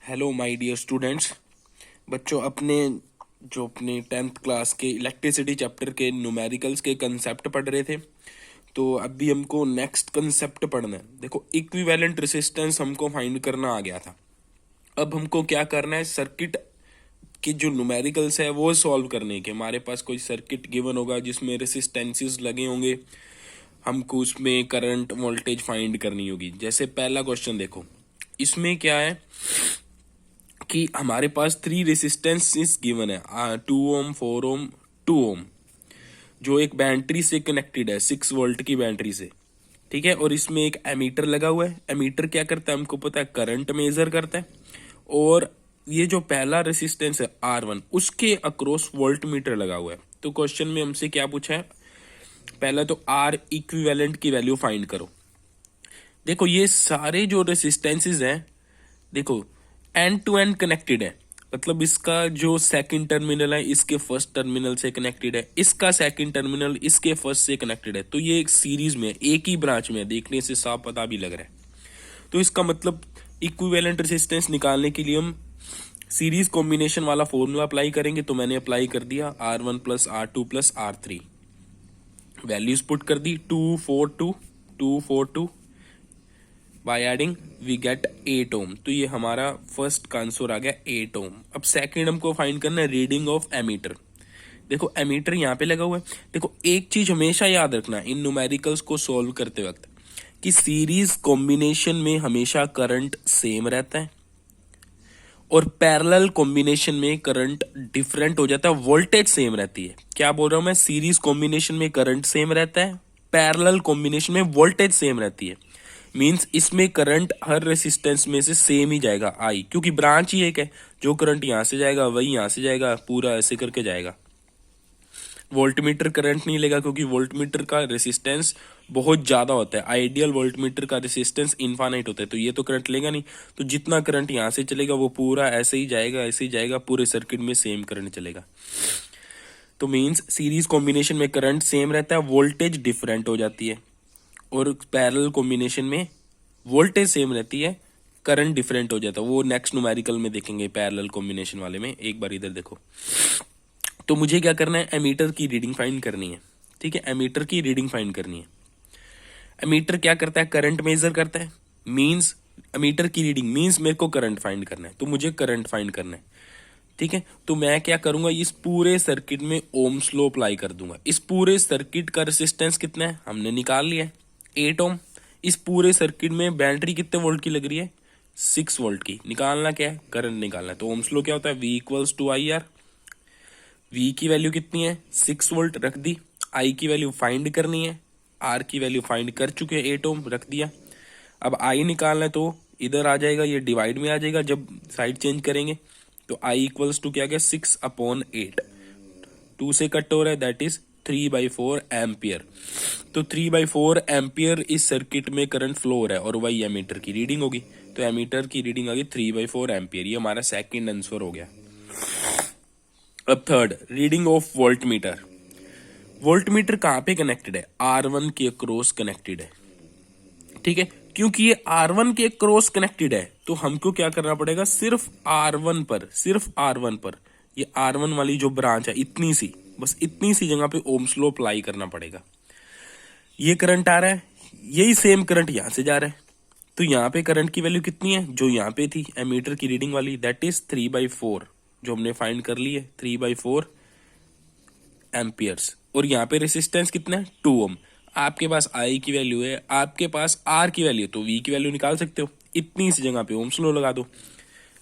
Hello my dear students. बच्चों, अपने 10th class के इलेक्ट्रिसिटी चैप्टर के न्यूमेरिकल्स के कंसेप्ट पढ़ रहे थे। तो अभी हमको नेक्स्ट कंसेप्ट पढ़ना है। देखो, इक्विवेलेंट रेसिस्टेंस हमको फाइंड करना आ गया था। अब हमको क्या करना है, सर्किट के जो न्यूमेरिकल्स है वो सॉल्व करने के। हमारे पास कोई सर्किट गिवन होगा जिसमें रेसिस्टेंसेस लगे होंगे, हमको उसमें करंट वोल्टेज फाइंड करनी होगी। जैसे पहला क्वेश्चन देखो, इसमें क्या है कि हमारे पास 3 रेसिस्टेंस गिवन है, 2 ओम, 4 ओम, 2 ओम, जो एक बैटरी से कनेक्टेड है, 6 वोल्ट की बैटरी से। ठीक है, और इसमें एक एमीटर लगा हुआ है। एमीटर क्या करता है, हमको पता है, करंट मेजर करता है। और ये जो पहला रेसिस्टेंस है R1, उसके अक्रॉस वोल्ट मीटर लगा हुआ है। तो क्वेश्चन में हमसे क्या पूछा है, पहला तो R इक्विवेलेंट की वैल्यू फाइंड करो। देखो, ये सारे जो रेसिस्टेंसेज हैं, देखो एंड टू एंड कनेक्टेड है। मतलब इसका जो सेकंड टर्मिनल है इसके फर्स्ट टर्मिनल से कनेक्टेड है, इसका सेकंड टर्मिनल इसके फर्स्ट से कनेक्टेड है। तो ये एक सीरीज में, एक ही ब्रांच में, देखने से साफ पता भी लग रहा है। तो इसका मतलब इक्विवेलेंट रेसिस्टेंस निकालने के लिए हम सीरीज कॉम्बिनेशन वाला फॉर्मूला अप्लाई करेंगे। तो मैंने अप्लाई कर दिया, R1 plus R2 plus R3, values put कर दी, 242 242, बाय एडिंग वी गेट 8 ओम। तो ये हमारा फर्स्ट का आंसर आ गया 8 ओम। अब सेकंड हमको फाइंड करना है रीडिंग ऑफ एमीटर। देखो, एमीटर यहाँ पे लगा हुआ है। देखो, एक चीज हमेशा याद रखना इन न्यूमेरिकल्स को सॉल्व करते वक्त, कि सीरीज कॉम्बिनेशन में हमेशा करंट सेम रहता है और पैरेलल कॉम्बिनेशन में करंट डिफरेंट हो जाता है, वोल्टेज सेम रहती है। क्या बोल रहा हूं मैं, सीरीज कॉम्बिनेशन में करंट सेम रहता है, पैरेलल कॉम्बिनेशन में वोल्टेज सेम रहती है। मींस इसमें करंट हर रेसिस्टेंस में से सेम ही जाएगा, आई, क्योंकि ब्रांच ही एक है। जो करंट यहां से जाएगा वही यहां से जाएगा, पूरा ऐसे करके जाएगा। वोल्टमीटर करंट नहीं लेगा, क्योंकि वोल्टमीटर का रेसिस्टेंस बहुत ज्यादा होता है। आइडियल वोल्टमीटर का रेसिस्टेंस इनफाइनाइट होता है, तो ये तो करंट लेगा नहीं। तो जितना करंट यहां से चलेगा वो पूरा ऐसे ही जाएगा, ऐसे ही जाएगा, पूरे सर्किट में सेम करंट चलेगा। तो मींस सीरीज कॉम्बिनेशन में करंट सेम रहता है, वोल्टेज डिफरेंट हो जाती है। और पैरेलल कॉम्बिनेशन में वोल्टेज सेम रहती है, करंट डिफरेंट हो जाता है। वो नेक्स्ट न्यूमेरिकल में देखेंगे पैरेलल कॉम्बिनेशन वाले में। एक बार इधर देखो, तो मुझे क्या करना है, एमीटर की रीडिंग फाइंड करनी है। ठीक है, एमीटर की रीडिंग फाइंड करनी है। एमीटर क्या करता है, करंट मेजर करता है। मींस एमीटर की रीडिंग मींस मेरे को करंट फाइंड करना है, तो मुझे करंट फाइंड करना है। ठीक है, तो मैं क्या करूंगा, इस पूरे सर्किट में ओम्स लॉ अप्लाई कर दूंगा। इस पूरे सर्किट का रेसिस्टेंस कितना है हमने निकाल लिया है, 8 ओम। इस पूरे सर्किट में बैटरी कितने वोल्ट की लग रही है, 6 वोल्ट की। निकालना क्या है, करंट निकालना है। तो ओम्स लॉ क्या होता है, V equals to I R. V की वैल्यू कितनी है, 6 वोल्ट, रख दी। I की वैल्यू फाइंड करनी है, R की वैल्यू फाइंड कर चुके हैं, 8 ओम, रख दिया। अब I निकालना है, तो इधर आ जाएगा, ये डिवाइड में आ जाएगा जब साइड चेंज करेंगे। तो I इक्वल्स टू क्या गया, 6/8। 2 से कट हो रहा है, दैट इज 3/4 एम्पियर। तो 3/4 एम्पियर इस सर्किट में करंट फ्लो हो रहा है, और वही एमीटर की रीडिंग होगी। तो एमीटर की रीडिंग आ गई 3/4 एम्पियर। ये हमारा सेकंड आंसर हो गया। अब third, reading of volt meter. Volt meter कहां पे कनेक्टेड है, R1 के क्रॉस कनेक्टेड है। ठीक है, क्योंकि ये R1 के क्रॉस कनेक्टेड है, तो हमको क्या करना पड़ेगा, सिर्फ R1 पर, सिर्फ R1 पर, ये R1 वाली जो ब्रांच है, इतनी सी, बस इतनी सी जगह पे ओम्स लॉ अप्लाई करना पड़ेगा। ये करंट आ रहा है, यही सेम करंट यहां से जा रहा है। तो यहाँ पे करंट की वैल्यू कितनी है, जो यहाँ पे थी एमीटर की रीडिंग वाली, दैट इज 3/4, जो हमने फाइंड कर ली है, 3/4 एम्पियर्स। और यहाँ पे रेसिस्टेंस कितना है, 2 ओम। आपके पास I की वैल्यू है, आपके पास R की वैल्यू है, तो V की वैल्यू निकाल सकते हो। इतनी सी जगह पे ओम्स लॉ लगा दो,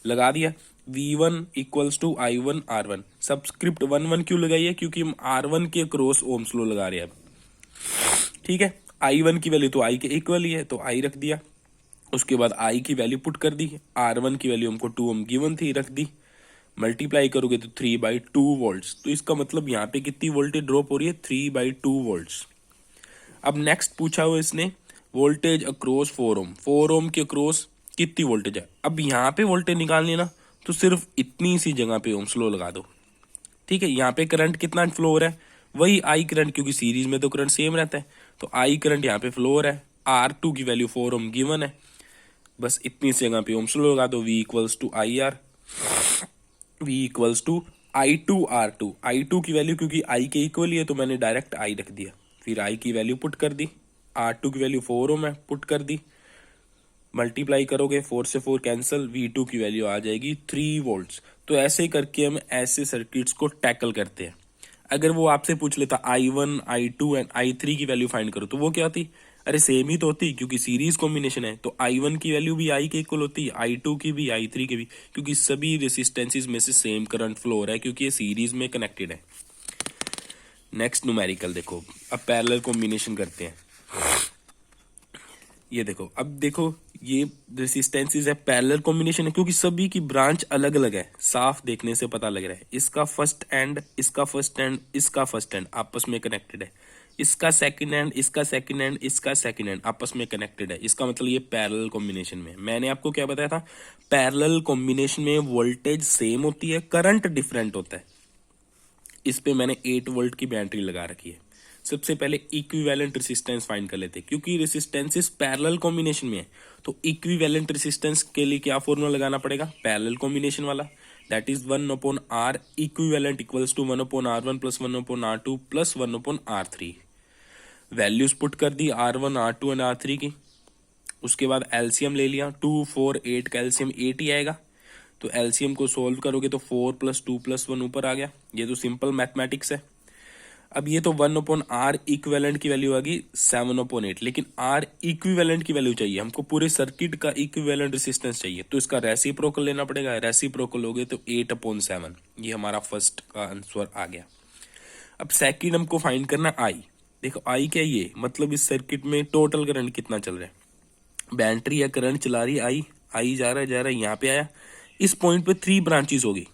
लगा दिया। V1 equals to I1 R1। Subscript 1 क्यों लगाई है, क्योंकि हम R1 के क्रॉस ओम्स लॉ लगा रहे हैं अब। ठीक है, I1 की वैल्यू तो I के इक्वल ही है, तो I रख दिया। उसके बाद I की वैल्यू पुट कर दी, R1 की वैल्यू हमको 2 ओम गिवन थी, रख दी। मल्टीप्लाई करोगे तो 3/2 वोल्ट्स। तो इसका मतलब यहाँ पे कितनी वोल्टेज ड्रॉप हो रही है, 3/2 वोल्ट्स। अब नेक्स्ट पूछा हुआ इसने, वोल्टेज अक्रॉस 4 ओम। 4 ओम के अक्रॉस कितनी वोल्टेज है। अब यहाँ पे वोल्टेज निकालनी है ना, तो सिर्फ इतनी सी जगह पे ओम स्लो लगा दो। ठीक है, यहाँ पे करंट कितना फ्लो हो रहा है, वही I करंट, क्योंकि सीरीज में तो करंट सेम रहता है। तो I करंट यहाँ पे फ्लो हो रहा है। R2 की वैल्यू 4 ओम गिवन है, बस इतनी सी जगह पे ओम्स लॉ लगा दो, V equals to I R, V equals to I2R2। I2 की वैल्यू क्योंकि I के इक्वल ही है तो मैंने डायरेक्ट I रख दिया, फिर I की वैल्यू पुट कर दी, R2 की वैल्यू 4 ओम है पुट कर दी, मल्टीप्लाई करोगे 4 से 4 कैंसिल, V2 की वैल्यू आ जाएगी 3 वोल्ट्स। तो ऐसे करके हम ऐसे सर्किट्स को टैकल करते हैं। अगर वो आपसे पूछ लेता I1, I2 एंड I3 की वैल्यू फाइंड करो, तो वो क्या होती? अरे सेम ही तो होती, क्योंकि सीरीज कॉम्बिनेशन है। तो I1 की वैल्यू भी I के इक्वल होती है, I2 की भी, I3 की भी, क्योंकि सभी रेसिस्टेंसेस में से सेम करंट फ्लो हो रहा है, क्योंकि ये सीरीज में कनेक्टेड है। नेक्स्ट न्यूमेरिकल देखो, अब पैरेलल कॉम्बिनेशन करते हैं। ये देखो, अब देखो ये रेसिस्टेंसेस है, पैरेलल कॉम्बिनेशन है, क्योंकि सभी की ब्रांच अलग अलग है, साफ देखने से पता लग रहा है। इसका फर्स्ट एंड, इसका फर्स्ट एंड, इसका फर्स्ट एंड आपस में कनेक्टेड है, इसका सेकंड एंड, इसका सेकंड एंड, इसका सेकंड एंड आपस में कनेक्टेड है। इसका मतलब ये पैरेलल कॉम्बिनेशन में। मैंने आपको क्या बताया था? पैरेलल कॉम्बिनेशन में वोल्टेज सेम होती है, करंट डिफरेंट होता है। इस पे मैंने 8 वोल्ट की बैटरी लगा रखी है। सबसे पहले इक्विवेलेंट रेसिस्टेंस फाइंड कर लेते हैं, क्योंकि रेसिस्टेंसेस पैरेलल कॉम्बिनेशन में है। तो इक्विवेलेंट रेसिस्टेंस के लिए क्या फॉर्मूला लगाना पड़ेगा? पैरेलल कॉम्बिनेशन वाला, that is 1/R equivalent equals to 1/R1 plus 1/R2 plus 1/R3। Values put कर दी R1, R2 एंड R3 की। उसके बाद एलसीएम ले लिया, 2, 4, 8 का एलसीएम 8 ही आएगा। तो एलसीएम को सोल्व करोगे तो 4 + 2 + 1 ऊपर आ गया। ये तो सिंपल मैथमेटिक्स है। अब ये तो 1/R इक्विवेलेंट की वैल्यू आ गई 7/8, लेकिन R इक्विवेलेंट की वैल्यू चाहिए हमको, पूरे सर्किट का इक्विवेलेंट रेसिस्टेंस चाहिए, तो इसका रेसिप्रोकल लेना पड़ेगा। रेसिप्रोकल हो गए तो 8/7। ये हमारा फर्स्ट का आंसर आ गया। अब सेकंड हमको फाइंड करना I। देखो I क्या है? ये मतलब इस सर्किट में टोटल करंट कितना चल रहा है। बैटरी या करंट चला रही है I जा रहा है यहाँ पे आया। इस पॉइंट पे 3 ब्रांचेस होगी,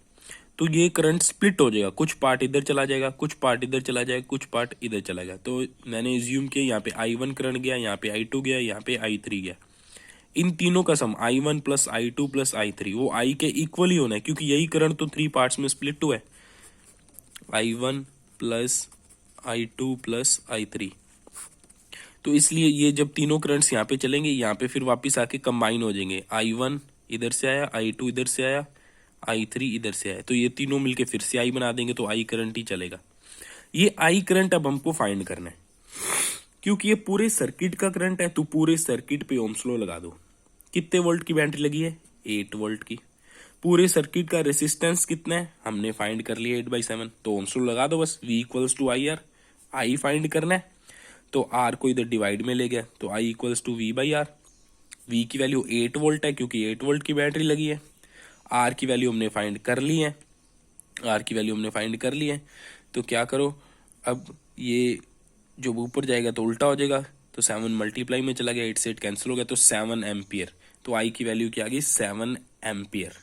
तो ये करंट स्प्लिट हो जाएगा, कुछ पार्ट इधर चला जाएगा, कुछ पार्ट इधर चला जाएगा, कुछ पार्ट इधर चला जाएगा। तो मैंने एज्यूम किया यहाँ पे I1 करंट गया, यहाँ पे I2 गया, यहाँ पे I3 गया। इन तीनों का सम I1 + I2 + I3 वो I के इक्वल ही होना है, क्योंकि यही करंट तो 3 पार्ट्स में स्प्लिट हुआ है। I1 + I2 + I3। तो इसलिए ये जब तीनों करंट्स यहाँ पे चलेंगे, यहाँ पे फिर वापस आके कंबाइन हो जाएंगे। I1 इधर से आया, I2 इधर से आया, I3 इधर से आया, तो ये तीनों मिलके फिर से I बना देंगे, तो I करंट ही चलेगा। ये I करंट अब हमको फाइंड करना है, क्योंकि ये पूरे सर्किट का करंट है, तो पूरे सर्किट पे ओम्स लॉ लगा दो। कितने वोल्ट की बैटरी लगी है? 8 वोल्ट की। पूरे सर्किट का रेसिस्टेंस कितना है? हमने फाइंड कर लिया 8/7, तो ओम्स लॉ लगा दो बस। V equals to IR, I find करना है, तो R को इधर डिवाइड में ले गया, तो I equals to V/R। V की वैल्यू 8 वोल्ट है, क्योंकि 8 वोल्ट की बैटरी लगी है। R की वैल्यू हमने फाइंड कर ली है, R की वैल्यू हमने फाइंड कर ली है। तो क्या करो, अब ये जो ऊपर जाएगा तो उल्टा हो जाएगा, तो 7 मल्टीप्लाई में चला गया, 8 से 8 कैंसिल हो गया, तो 7 एम्पियर। तो I की वैल्यू क्या आ गई? 7 एम्पियर।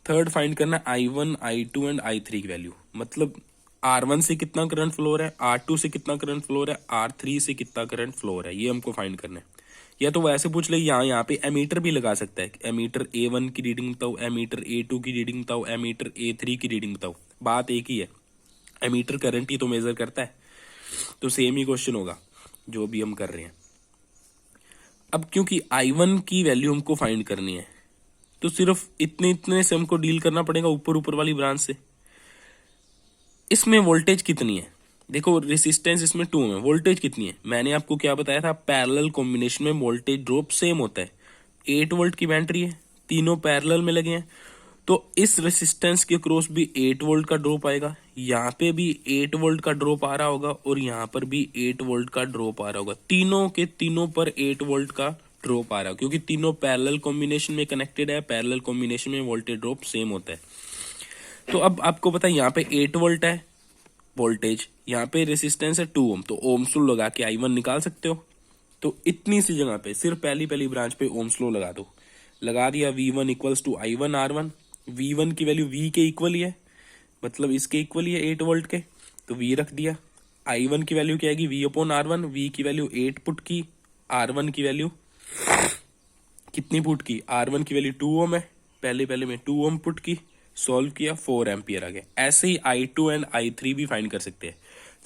थर्ड फाइंड करना I1, I2 एंड I3 की वैल्यू, मतलब R1 से कितना करंट फ्लो हो रहा है, R2 से कितना करंट फ्लो हो रहा है, R3 से कितना करंट फ्लो हो रहा है, ये हमको फाइंड करना है। या तो वैसे पूछ ले, यहाँ पे एमीटर भी लगा सकता है, एमीटर A1 की रीडिंग बताओ, एमीटर A2 की रीडिंग बताओ, एमीटर A3 की रीडिंग बताओ। बात एक ही है, एमीटर करंट ही तो मेजर करता है, तो सेम ही क्वेश्चन होगा जो भी हम कर रहे हैं। अब क्योंकि I1 की वैल्यू हमको फाइंड करनी है, तो सिर्फ इतने इतने से हमको डील करना पड़ेगा, ऊपर ऊपर वाली ब्रांच से। इसमें वोल्टेज कितनी है? देखो रेसिस्टेंस इसमें 2 है, वोल्टेज कितनी है? मैंने आपको क्या बताया था, पैरेलल कॉम्बिनेशन में वोल्टेज ड्रॉप सेम होता है। 8 वोल्ट की बैटरी है, तीनों पैरेलल में लगे हैं, तो इस रेसिस्टेंस के क्रॉस भी 8 वोल्ट का ड्रॉप आएगा, यहाँ पे भी 8 वोल्ट का ड्रॉप आ रहा होगा, और यहाँ पर भी 8 वोल्ट का ड्रॉप आ रहा होगा। तीनों के तीनों पर 8 वोल्ट का ड्रॉप आ रहा है, क्योंकि तीनों पैरेलल कॉम्बिनेशन में कनेक्टेड है। पैरेलल कॉम्बिनेशन में वोल्टेज ड्रॉप सेम होता है। तो अब आपको पता है यहाँ पे 8 वोल्ट है वोल्टेज, यहाँ पे रेसिस्टेंस है 2 ओम, तो ओम्स लॉ लगा के I1 निकाल सकते हो। तो इतनी सी जगह पे सिर्फ पहली पहली ब्रांच पे ओम्स लॉ लगा दो। लगा दिया, V1 equals to I1 R1। V1 की वैल्यू V के इक्वल ही है, मतलब इसके इक्वल ही है 8 वोल्ट के, तो V रख दिया। I1 की वैल्यू क्या आएगी? V/R1। V की वैल्यू 8 पुट की, R1 की वैल्यू कितनी पुट की? R1 की वैल्यू 2 ओम है, पहले में 2 ओम पुट की, सॉल्व किया, 4 एम्पियर आ गया। ऐसे ही I2 एंड I3 भी फाइंड कर सकते हैं।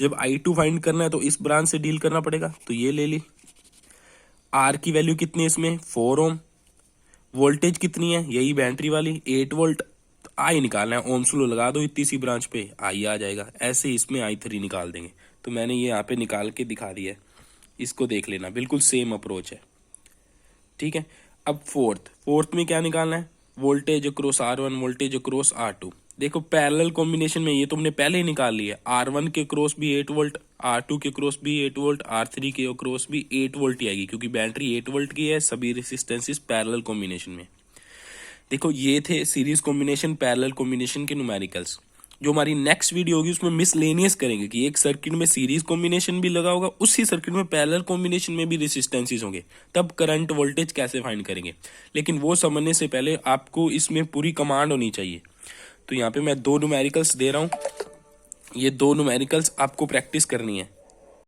जब I2 फाइंड करना है तो इस ब्रांच से डील करना पड़ेगा, तो ये ले ली। R की वैल्यू कितनी है इसमें? 4 ओम, वोल्टेज कितनी है, यही बैटरी वाली 8 वोल्ट। आई निकालना है, ओम्स लॉ लगा दो इतनी सी ब्रांच पे, आई आ जाएगा। ऐसे ही इसमें I3 निकाल देंगे। तो मैंने ये यहाँ पे निकाल के दिखा दिया है, इसको देख लेना, बिल्कुल सेम अप्रोच है। ठीक है। अब फोर्थ में क्या निकालना है, voltage across R1, voltage across R2। देखो पैरेलल कॉम्बिनेशन में ये तुमने पहले ही निकाल लिया, R1 के क्रॉस भी 8 वोल्ट, R2 के क्रॉस भी 8 वोल्ट, R3 के क्रॉस भी 8 वोल्ट ही आएगी, क्योंकि बैटरी 8 वोल्ट की है, सभी रेसिस्टेंसेस पैरेलल कॉम्बिनेशन में। देखो ये थे सीरीज कॉम्बिनेशन, पैरेलल कॉम्बिनेशन के न्यूमेरिकल्स। जो हमारी नेक्स्ट वीडियो होगी उसमें मिसलेनियस करेंगे कि एक सर्किट में सीरीज कॉम्बिनेशन भी लगा होगा, उसी सर्किट में पैरेलल कॉम्बिनेशन में भी रेसिस्टेंसेस होंगे, तब करंट वोल्टेज कैसे फाइंड करेंगे। लेकिन वो समझने से पहले आपको इसमें पूरी कमांड होनी चाहिए। तो यहाँ पे मैं 2 न्यूमेरिकल्स दे रहा हूँ, ये 2 न्यूमेरिकल्स आपको प्रैक्टिस करनी है।